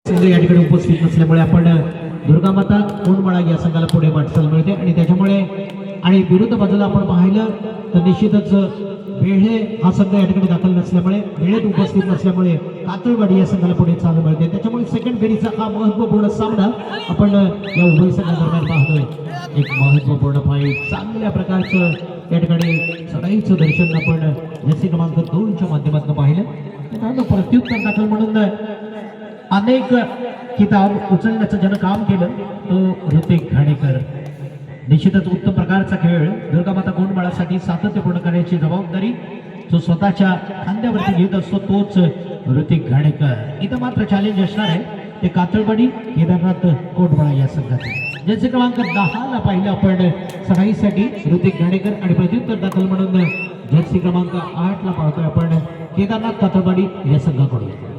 संघ या ठिकाणी उपस्थित नसल्यामुळे आपण दुर्गा माता कोंडमाळा या संघाला पुढे वाटचाल मिळते आणि त्याच्यामुळे आणि विरुद्ध बाजूला आपण पाहिलं तर निश्चितच वेळे हा संघ या ठिकाणी दाखल नसल्यामुळे वेळेत उपस्थित नसल्यामुळे कातळवाडी या संघाला पुढे चालू मिळते। त्याच्यामुळे सेकंड फेरीचा हा महत्त्वपूर्ण सामना आपण या उभय संघादरम्यान पाहतोय। एक महत्त्वपूर्ण फाईट चांगल्या प्रकारचं या ठिकाणी चढाईचं दर्शन आपण जसे क्रमांक 2च्या माध्यमातून पाहिलं। त्यानंतर प्रत्युत्तर दाखल म्हणून अनेक किताब उचलण्याचं ज्यानं काम केलं तो ऋतिक घाणेकर। निश्चितच उत्तम प्रकारचा खेळ दुर्गा माता कोंडमाळासाठी सातत्यपूर्ण करण्याची जबाबदारी जो स्वतःच्या खांद्यावरती घेत असतो तोच ऋतिक घाणेकर। इथं मात्र चॅलेंज असणार आहे ते कातळवाडी केदारनाथ कोंडमाळा या संघाचे। ज्याचे क्रमांक 10 ला पाहिलं आपण सराईसाठी ऋतिक घाणेकर आणि प्रत्युत्तर दाखल म्हणून जर्सी क्रमांक 8 ला पाहतोय आपण केदारनाथ कातळवाडी या संघाकडून।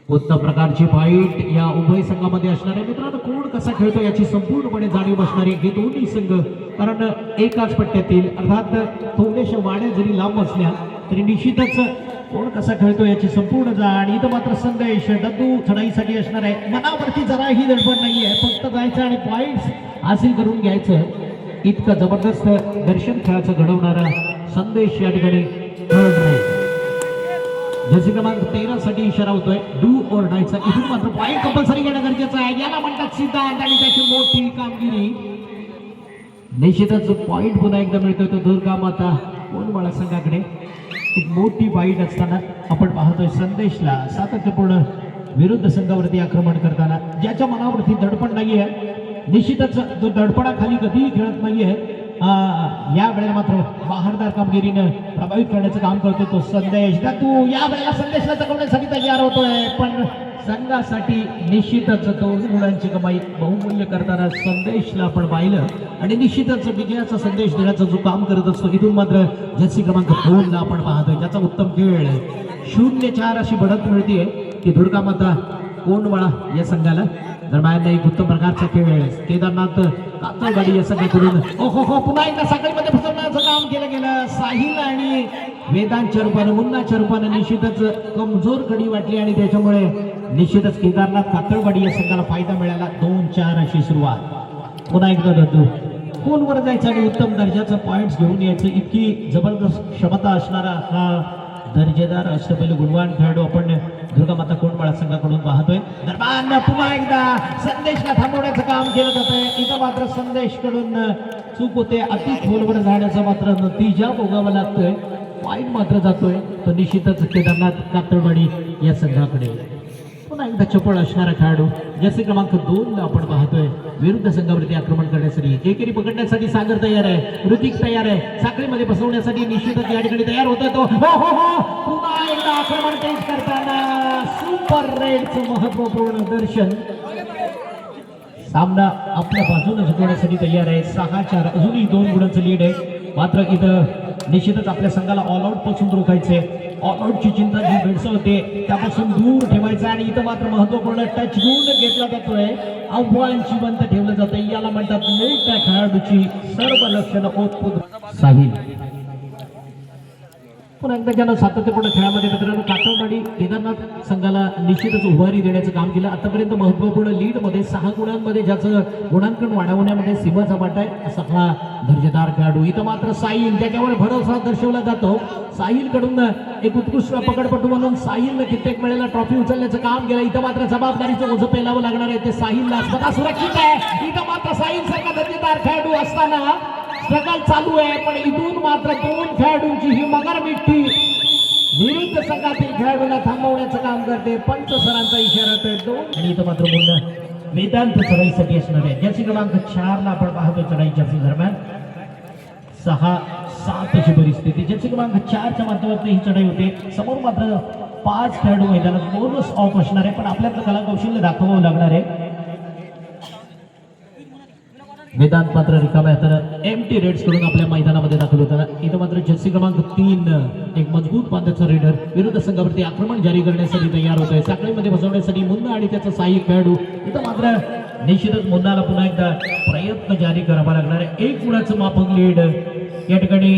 उत्तम प्रकारची फाईट या उभय संघामध्ये असणार आहे। मित्रांनो कोण कसा खेळतो याची संपूर्णपणे जाणीव असणारे हे दोन्ही संघ, कारण एकाच पट्ट्यातील अर्थात थोडेशा वाड्या जरी लांब असल्या तरी निश्चितच कोण कसा खेळतो याची संपूर्ण जाण। इथं मात्र संदेश दद्दू चढाईसाठी असणार आहे। मनावरती जराही दडपण नाहीये, फक्त जायचं आणि पॉइंट्स हासिल करून घ्यायचं। इतकं जबरदस्त दर्शन खेळाचं घडवणारा संदेश या ठिकाणी थर्ड राहील। जर्सी क्रमांक 13 साठी इशारा होतोय डू ऑर डायचा। इथून मात्र पॉइंट कंपल्सरी घेणं गरजेचं आहे। याला म्हणतात सिद्धांत आणि त्याची मोठी कामगिरी। निश्चितच पॉइंट पुन्हा एकदा मिळतोय तो दुर्गा माता कोंडमाळा संघाकडे। एक मोठी फाईट असताना आपण पाहतोय संदेशला सातत्यपूर्ण विरुद्ध संघावरती आक्रमण करताना ज्याच्या मनावरती दडपण नाहीये, निश्चितच तो दडपणाखाली कधीही खेळत नाहीये। या वेळेला मात्र बहारदार कामगिरीनं प्रभावित करण्याचं काम करतो तो संदेश दत्तू। या वेळेला संदेशला जगवण्यासाठी तयार होतोय, पण संघासाठी निश्चितच 2 गुणांची कमाई बहुमूल्य करताना संदेशला आपण पाहिलं आणि निश्चितच विजयाचा संदेश देण्याचं जो काम करत असतो। इथून मात्र जर्सी क्रमांक 2 ला आपण पाहतोय ज्याचा उत्तम खेळ 0-4 अशी बढत मिळतीये की दुर्गा माता कोंडमाळा या संघाला। दरम्यान एक उत्तम प्रकारचा खेळ केदारनाथ कातळवाडी या संघाकडून हो पुन्हा एकदा साखळीमध्ये फसवण्याचं काम केलं गेलं। साहिल आणि वेदांच्या रूपानं मुन्नाच्या रूपानं निश्चितच कमजोर कडी वाटली आणि त्याच्यामुळे निश्चितच केदारनाथ कातळवाडी या संघाला फायदा मिळाला। 2-4 अशी सुरुवात। पुन्हा एकदा दद्दू कोलवर जायचं आणि उत्तम दर्जाचं पॉइंट्स घेऊन यायचं इतकी जबरदस्त क्षमता असणारा हा दर्जेदार अष्टपैल गुणवान खेळाडू आपण दुर्गा माता कोंडमाळा संघाकडून पाहतोय। दरम्यान पुन्हा एकदा संदेशला थांबवण्याचं काम केलं जातंय। इथं मात्र संदेश कडून चूक होते, अति खोलवर जाण्याचा मात्र नतीजा भोगावा लागतोय। पॉइंट मात्र जातोय तो निश्चितच केदारनाथ कातळवाडी या संघाकडे। पुन्हा एकदा चपळ असणारा खेळाडू जर्सी क्रमांक 2 ला आपण पाहतोय विरुद्ध संघावरती आक्रमण करण्यासाठी एकेरी पकडण्यासाठी सागर तयार आहे, ऋतिक तयार आहे, साखळीमध्ये बसवण्यासाठी निश्चितच या ठिकाणी तयार होतोय तो पुन्हा एकदा आक्रमण तेज करताना सुपर रेडचं महत्वपूर्ण दर्शन। सामना आपल्या बाजूने जिंकण्यासाठी तयार आहे। 6-4 अजूनही 2 गुणांचं लीड आहे। मात्र इथं निश्चितच आपल्या संघाला ऑल आउट पासून रोखायचे। ऑल आउटची चिंता जी भेडसावते त्यापासून दूर ठेवायचं आणि इथं मात्र महत्वपूर्ण टच घेऊन घेतला जातोय, आव्हान जिवंत ठेवलं जातंय। याला म्हणतात त्या खेळाडूची सर्व लक्षणं ओतप्रोत। साहिल पुन्हा एकदा ज्यानं सातत्यपूर्ण खेळामध्ये मित्रांनो कातळवाडी केदारनाथ संघाला निश्चितच उभारी देण्याचं काम केलं। आतापर्यंत महत्वपूर्ण लीड मध्ये 6 गुणांमध्ये ज्याचं गुणांकन वाढवण्यामध्ये सीमाचा वाटा आहे असा हा दर्जेदार खेळाडू। इथं मात्र साहिल त्याच्यावर भरोसा दर्शवला जातो। साहिल कडून एक उत्कृष्ट पकडपटू म्हणून साहिलनं कित्येक वेळेला ट्रॉफी उचलण्याचं काम केलं। इथं मात्र जबाबदारीचं ओझं पेलावं लागणार आहे ते साहिलला स्वतः सुरक्षित आहे। इथं मात्र साहिल सारखा दर्जेदार खेळाडू असताना स्ट्रगल चालू आहे, पण इथून मात्र 2 खेळाडूंची ही मगर मिठी विरुद्ध संघातील खेळाडूंना थांबवण्याचं काम करते। पंच सरांचा इशारा आहे 2 आणि इथं मात्र मुन्ना वेदांत चढाईसाठी असणार आहे। जर्सी क्रमांक 4 ला आपण पाहतो चढाईच्या दरम्यान 6-7 अशी परिस्थिती। जर्सी क्रमांक 4 च्या माध्यमातून ही चढाई होते। समोर मात्र 5 खेळाडू मैदानात बोनस ऑफ असणार आहे, पण आपल्याला कला कौशल्य दाखवावं लागणार आहे। वेदांत मात्र रिकाम्या हातानं एमटी रेड्स कडून आपल्या मैदानामध्ये दाखल होताना इथं मात्र जर्सी क्रमांक 3 एक मजबूत पांद्याचा रेडर विरुद्ध संघावरती आक्रमण जारी करण्यासाठी तयार होतोय। साखळीमध्ये बसवण्यासाठी मुन्ना आणि त्याचा सहाय्यक खेळाडू इथं मात्र निश्चितच मुन्नाला पुन्हा एकदा प्रयत्न जारी करावा लागणार आहे। 1 गुणाचं माफक लीड या ठिकाणी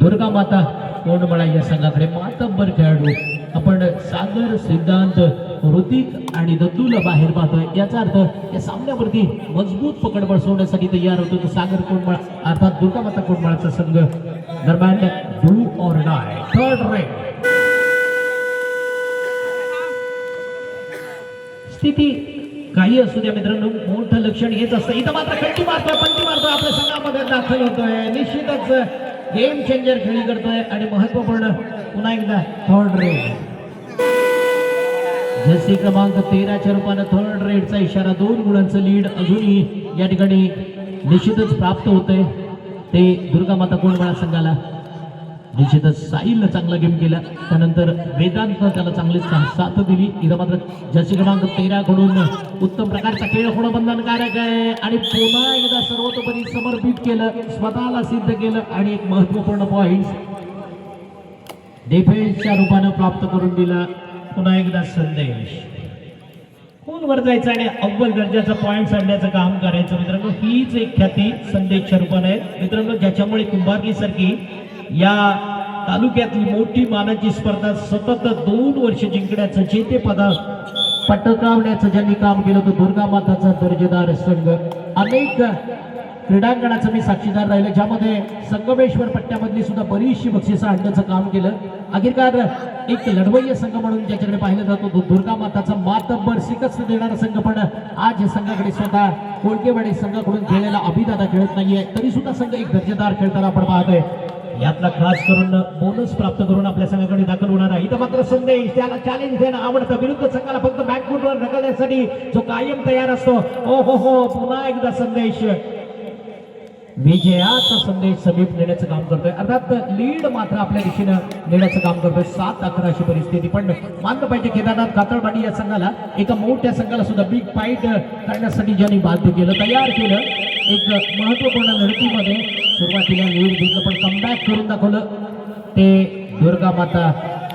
दुर्गा माता कोंडमाळा या संघाकडे। मातब्बर खेळाडू आपण सागर सिद्धांत ऋतिक आणि दत्तूला बाहेर पाहतोय. याचा अर्थ या सामन्यावरती मजबूत पकड बसवण्यासाठी तयार होतो तो सागर कोंडमाळ अर्थात दुर्गामाता कोंडमाळचा संघ. दरम्यान do or die third red स्थिती काही असू द्या मित्रांनो, मोठं लक्षण हेच असतं. इथं मात्र खंडी मारतोय, पंटी मारतोय, आपल्या संघामध्ये दाखल होतोय. निश्चितच गेम चेंजर खेळी करतोय आणि महत्वपूर्ण पुन्हा एकदा थर्ड रेड जर्सी क्रमांक 13च्या रूपानं थर्ड रेडचा इशारा. 2 गुणांचं लीड अजूनही या ठिकाणी निश्चितच प्राप्त होतंय ते दुर्गामाता कोंडमाळा संघाला. निश्चितच साहिलनं चांगला गेम केला, त्यानंतर वेदांतनं त्याला चांगलीच साथ दिली. इथं मात्र जर्सी क्रमांक 13 कडून उत्तम प्रकारचा खेळ होणं बंधनकारक आहे आणि पुन्हा एकदा सर्वतोपरी समर्पित केलं, स्वतःला सिद्ध केलं आणि एक महत्वपूर्ण पॉइंट डिफेन्सच्या रूपानं प्राप्त करून दिला. पुन्हा एकदा संदेश फोनवर जायचं आणि अव्वल दर्जाचा पॉइंट आणण्याचं काम करायचं. मित्रांनो हीच एक ख्याती संदेशच्या रूपाने आहे मित्रांनो, ज्याच्यामुळे कुंभारली सारखी या तालुक्यातली मोठी मानाची स्पर्धा सतत 2 वर्ष जिंकण्याचं जेतेपद पटकावण्याचं ज्यांनी काम केलं तो दुर्गामाताचा दर्जेदार संघ. अनेक क्रीडांगणाचं मी साक्षीदार राहिलं, ज्यामध्ये संगमेश्वर पट्ट्यामधली सुद्धा बरीचशी बक्षिसं आणण्याचं काम केलं. अखेरकार एक लढवय्य संघ म्हणून ज्याच्याकडे पाहिलं जातो तो दुर्गामाताचा मातब्बर शिकस्त देणारा संघ. पण आज या संघाकडे स्वतः कोळकेवाडी संघाकडून खेळलेला अभिदादा खेळत नाहीये, तरी सुद्धा संघ एक दर्जेदार खेळताना आपण पाहतोय. यातला खास करून बोनस प्राप्त करून आपल्या संघाकडे दाखल होणार आहे. इथं मात्र संदेश त्याला चॅलेंज देणं आवडतं. विरुद्ध संघाला फक्त बॅकफुटवर ढकलण्यासाठी जो कायम तयार असतो. ओ हो हो पुन्हा एकदा संदेश विजयाचा संदेश समीप नेण्याचं काम करतोय. अर्थात लीड मात्र आपल्या दिशेनं नेण्याचं काम करतोय. 7-11 अशी परिस्थिती. पण मानलं पाहिजे केदारनाथ कातळवाडी या संघाला एका मोठ्या संघाला सुद्धा बिग फाईट करण्यासाठी ज्यांनी बाध्य केलं, तयार केलं. एक महत्वपूर्ण लढतीमध्ये सुरुवातीला लीड घेतलं पण कमबॅक करून दाखवलं ते दुर्गामाता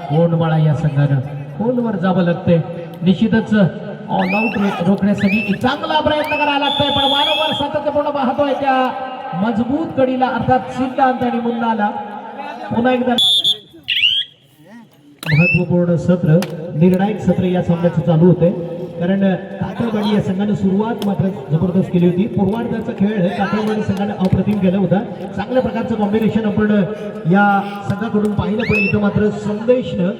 कोंडमाळा या संघानं. खोलवर जावं लागतंय. निश्चितच ऑल आउट रोखण्यासाठी एक चांगला प्रयत्न करावा लागतोय, पण वारंवार सातत्यपूर्ण पाहतोय त्या मजबूत कडीला अर्थात सिद्धांत आणि मुन्नाला. पुन्हा एकदा महत्वपूर्ण सत्र, निर्णायक सत्र या सामन्याचं चालू होते. कारण कातळवाडी या संघाने सुरुवात मात्र जबरदस्त केली होती. पूर्वार्धाचा खेळ कातळवाडी संघाने अप्रतिम केला होता. चांगल्या प्रकारचं कॉम्बिनेशन आपण या संघाकडून पाहिलं, पण इथं मात्र संदेशनं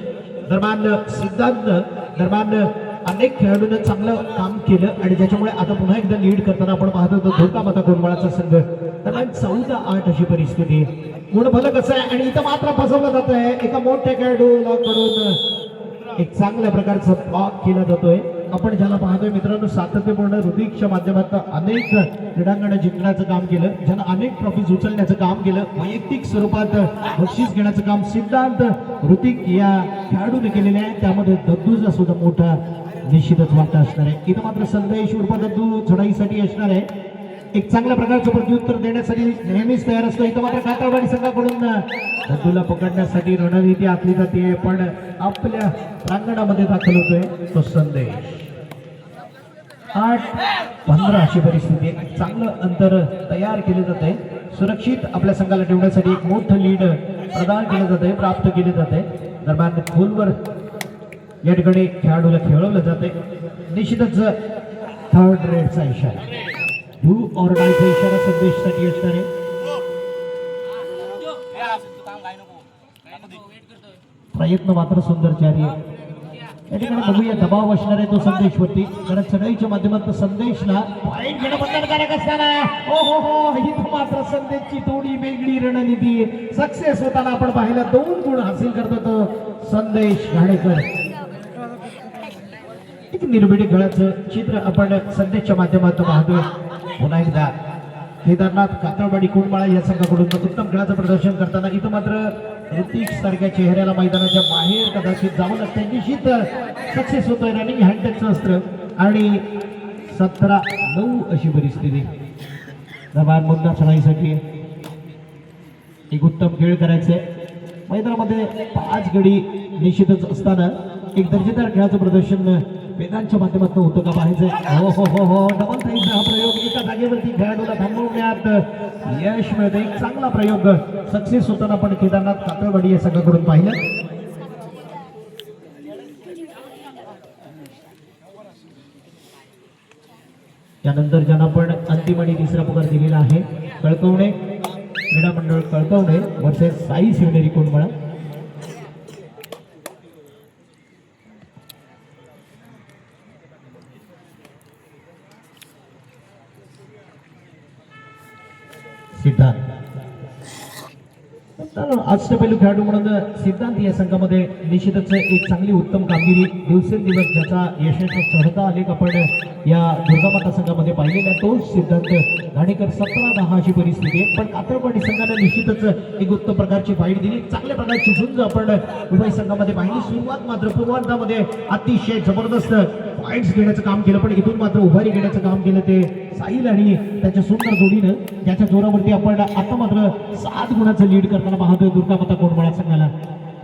दरम्यान सिद्धांतनं दरम्यान अनेक खेळाडूंनी चांगलं काम केलं आणि ज्याच्यामुळे आता पुन्हा एकदा लीड करताना आपण पाहत होतो दुर्गामाता कोंडमाळाचा संघ. दरम्यान 14-8 अशी परिस्थिती. गुण भलं कसं आहे आणि इथं मात्र फसवलं जात आहे. एका मोठ्या खेळाडूला कडून एक चांगल्या प्रकारचा ब्लॉक केला जातोय. आपण ज्याला पाहतोय मित्रांनो सातत्यपूर्ण ऋतिकच्या माध्यमातून अनेक क्रीडांगण जिंकण्याचं काम केलं, ज्यानं अनेक ट्रॉफीज उचलण्याचं काम केलं. वैयक्तिक स्वरूपात बक्षीस घेण्याचं काम सिद्धांत ऋतिक या खेळाडूने केलेले आहे. त्यामध्ये दद्दूचा सुद्धा मोठा निश्चितच वाटा असणार आहे. इथं मात्र संदेश उर्फ दद्दू चढाईसाठी असणार आहे. एक चांगल्या प्रकारचं प्रत्युत्तर देण्यासाठी नेहमीच तयार असतो. इथं मात्र कातळवाडी संघाकडून दद्दूला पकडण्यासाठी रणनीती आखली जाते, पण आपल्या प्रांगणामध्ये दाखल होतोय तो संदेश. 8-15 अशी परिस्थिती. चांगलं अंतर तयार केले जाते. सुरक्षित आपल्या संघाला ठेवण्यासाठी एक मोठं लीड प्रदान केलं जाते, प्राप्त केले जाते. दरम्यान खोलवर या ठिकाणी खेळाडूला खेळवलं जाते. निश्चितच थर्ड रेडचा इशारा, डू ऑर डायचा इशारा संदेशसाठी असणार आहे. प्रयत्न मात्र सुंदर जारी आहे. या ठिकाणी बघूया दबाव असणार आहे तो संदेशवरती, कारण चढाईच्या माध्यमातून संदेशला पॉईंट घेणं बंधनकारक असताना ओ हो हो इथं मात्र संदेशची थोडी वेगळी रणनीती सक्सेस होताना आपण पाहिलं. 2 गुण हासिल करतो तो संदेश घाणेकर. एक निर्भीड खेळाचं चित्र आपण संदेशच्या माध्यमातून पाहतोय. पुन्हा एकदा केदारनाथ कातळवाडी कोंडमाळा या संघाकडून उत्तम खेळाचं प्रदर्शन करताना इथं मात्र ऋतिक सारख्या चेहऱ्याला मैदानाच्या बाहेर कदाचित जावं लागतं. निश्चित सक्सेस होतोय रनिंग हँडटेकचं अस्त्र आणि 17-9 अशी परिस्थिती. दरम्यान मुद्दा चढाईसाठी एक उत्तम खेळ करायचंय. मैदानामध्ये 5 गडी निश्चितच असताना एक दर्जेदार खेळाचं प्रदर्शन वेदांच्या माध्यमातून होतं का पाहायचंय. हो हो हो हो डबल साईडचा हा प्रयोग एका जागेवरती खेळाडूला थांबवण्यात यश मिळतं. एक चांगला प्रयोग सक्सेस होताना आपण केदारनाथ कातळवाडी या संघाकडून पाहिलं. त्यानंतर ज्यांना आपण अंतिम आणि तिसरा पुकार दिलेला आहे कळकवणे क्रीडा मंडळ कळकवणे वर्सेस साई शिवनेरी कोंडमळा. सिद्धांत अष्टपैलू खेळाडू म्हणून सिद्धांत या संघामध्ये निश्चितच एक चांगली उत्तम कामगिरी दिवसेंदिवस ज्याचा यशाचा चढता आलेख आपण या दुर्गामाता संघामध्ये पाहिलेला आहे. तो सिद्धांत घाणेकर 17-10 अशी परिस्थिती आहे. पण कातळवाडी संघाने निश्चितच एक उत्तम प्रकारची फाईट दिली. चांगल्या प्रकारची झुंज आपण उभय संघामध्ये पाहिली. सुरुवात मात्र पूर्वार्धामध्ये अतिशय जबरदस्त पॉईंट्स घेण्याचं काम केलं पण इथून मात्र उभारी घेण्याचं काम केलं ते साहिल आणि त्याच्या सुंदर जोडीनं. त्याच्या जोरावरती आपण आता मात्र 7 गुणाचं लीड करताना पाहतोय दुर्गामाता कोंडमळा संघाला.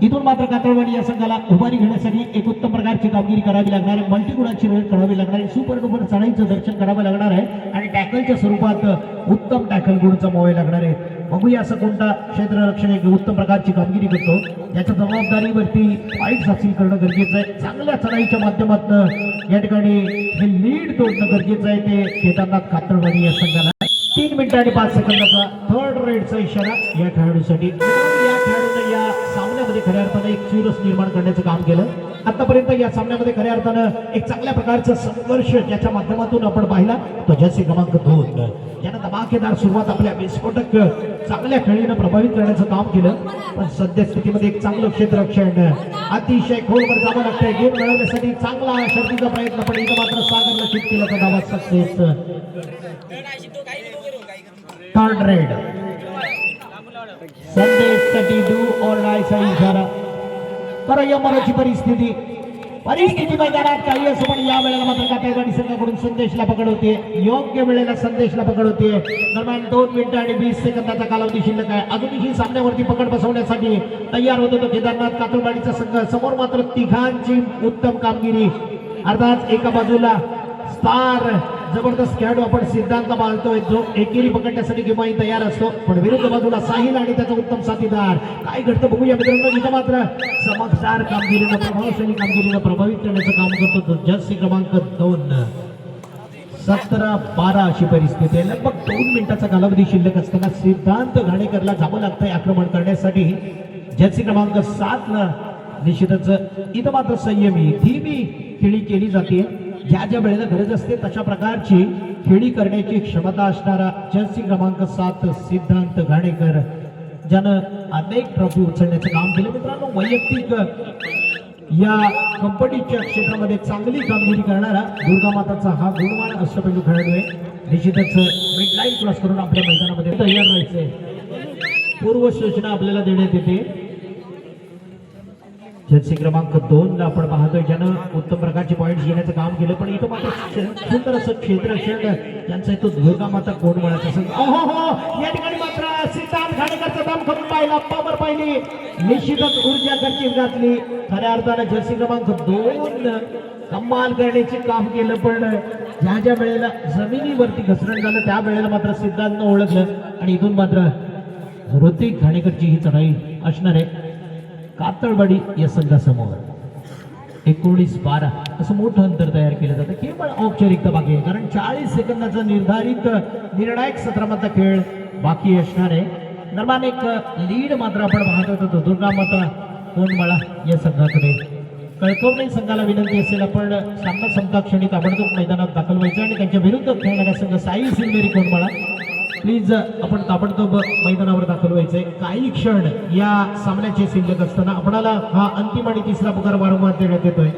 इथून मात्र कातळवाडी या संघाला उभारी घेण्यासाठी एक उत्तम प्रकारची कामगिरी करावी लागणार आहे. मल्टीगुणाची वेळ करावी लागणार आहे. सुपर डुपर चढाईचं दर्शन करावं लागणार आहे आणि टॅकलच्या स्वरूपात उत्तम टॅकल गुण जमावे लागणार आहे. बघूया असं कोणता क्षेत्ररक्षण एक उत्तम प्रकारची कामगिरी करतो. याच्या जबाबदारीवरती फाईट हासिल करणं गरजेचं आहे. चांगल्या चढाईच्या माध्यमातून या ठिकाणी हे लीड तोडणं गरजेचं आहे. ते केदारनाथ कातळवाडी या संघाला 3 मिनिटं आणि 5 सेकंदाचा थर्ड रेडचा इशारा या खेळाडूसाठी. या खेळाडूने या सामन्यामध्ये खऱ्या अर्थानं एक चुरस निर्माण करण्याचं काम केलं. आतापर्यंत या सामन्यामध्ये खऱ्या अर्थानं एक चांगल्या प्रकारचा संघर्ष ज्याच्या माध्यमातून आपण पाहिला तो जर्सी क्रमांक 2 यानं धमाकेदार सुरुवात आपल्या विस्फोटक चांगल्या खेळीनं प्रभावित करण्याचं काम केलं. पण सध्या स्थितीमध्ये एक चांगलं क्षेत्ररक्षण अतिशय खोलवर जावं लागतंय. गेम मिळवण्यासाठी चांगला शर्तीचा प्रयत्न पण इथं मात्र सागरला हिट केला तर धावा सक्सेस. थर्ड रेड संदेशसाठी डू ऑर डायचा इशारा. तर या मराठी परिस्थिती मैदानात काही असं पण या वेळेला मात्र कातळवाडी संघाकडून संदेशला पकड होते. योग्य वेळेला संदेशला पकड होते. दरम्यान 2 मिनिटं आणि 20 सेकंदाचा कालावधी शिल्लक आहे. अजूनही सामन्यावरती पकड बसवण्यासाठी तयार होत होतो केदारनाथ कातळवाडीचा संघ. समोर मात्र तिघांची उत्तम कामगिरी. अर्थात एका बाजूला स्टार जबरदस्त खेळाडू आपण सिद्धांत पाहतोय जो एकेरी पकडण्यासाठी केव्हाही तयार असतो. पण विरुद्ध बाजूला साहिल आणि त्याचा उत्तम साथीदार. काय घडतं बघूया मित्रांनो. इथं मात्र चमकदार कामगिरीनं प्रभावशाली कामगिरीनं प्रभावित करण्याचं काम करतो जर्सी क्रमांक 2. 17-12 अशी परिस्थिती आहे. लगभग 2 मिनिटाचा कालावधी शिल्लक असताना सिद्धांत घाणेकरला जावं लागतंय आक्रमण करण्यासाठी. जर्सी क्रमांक 7 निश्चितच इथं मात्र संयमी धीमी खेळी केली जाते. ज्या ज्या वेळेला गरज असते तशा प्रकारची खेळी करण्याची क्षमता असणारा जर्सी क्रमांक 7 सिद्धांत घाणेकर ज्यानं अनेक ट्रॉफी उचलण्याचं काम केलं. मित्रांनो वैयक्तिक या कंपनीच्या क्षेत्रामध्ये चांगली कामगिरी करणारा दुर्गामाताचा हा गुणवान अष्टपैलू खेळाडू आहे. निश्चितच मिडलाईन क्रॉस करून आपल्या मैदानामध्ये तयार राहायचंय. पूर्व सूचना आपल्याला देण्यात येते. जर्सी क्रमांक 2 ला आपण पाहतोय ज्यानं उत्तम प्रकारचे पॉईंट्स घेण्याचं काम केलं. पण इथं मात्र सुंदर असं क्षेत्ररक्षण त्यांचा तो दुर्गामाता कोंडमळाचा संघ. या ठिकाणी मात्र सिद्धांत घाणेकरचा दम करून पाहिला. पावर पाहिली. निश्चितच ऊर्जा गरजेची घातली. खऱ्या अर्थानं जर्सी क्रमांक 2 कमाल करण्याचे काम केलं. पण ज्या ज्या वेळेला जमिनीवरती घसरण झालं त्या वेळेला मात्र सिद्धांतनं ओळखलं आणि इथून मात्र ऋतिक घाणेकरची ही चढाई असणार आहे कातळवाडी या संघासमोर. 19-12 असं मोठं अंतर तयार केलं जातं. केवळ औपचारिकता बाकी आहे कारण 40 सेकंदाचा निर्धारित निर्णायक सत्रामधला खेळ बाकी असणार आहे. दरम्यान एक लीड मात्र आपण पाहत होतो दुर्गामाता कोंडमळा या संघाकडे. कळकवणे संघाला विनंती असेल आपण सामना संपता क्षणी ताबडतोब मैदानात दाखल व्हायचं आणि त्यांच्या विरुद्ध खेळणाऱ्या संघ साई शिवनेरी कोंडमळा प्लीज आपण ताबडतोब मैदानावर दाखल व्हायचंय. काही क्षण या सामन्याचे शिल्लक असताना आपणाला हा अंतिम आणि तिसरा पुकार वारंवार देण्यात येतोय.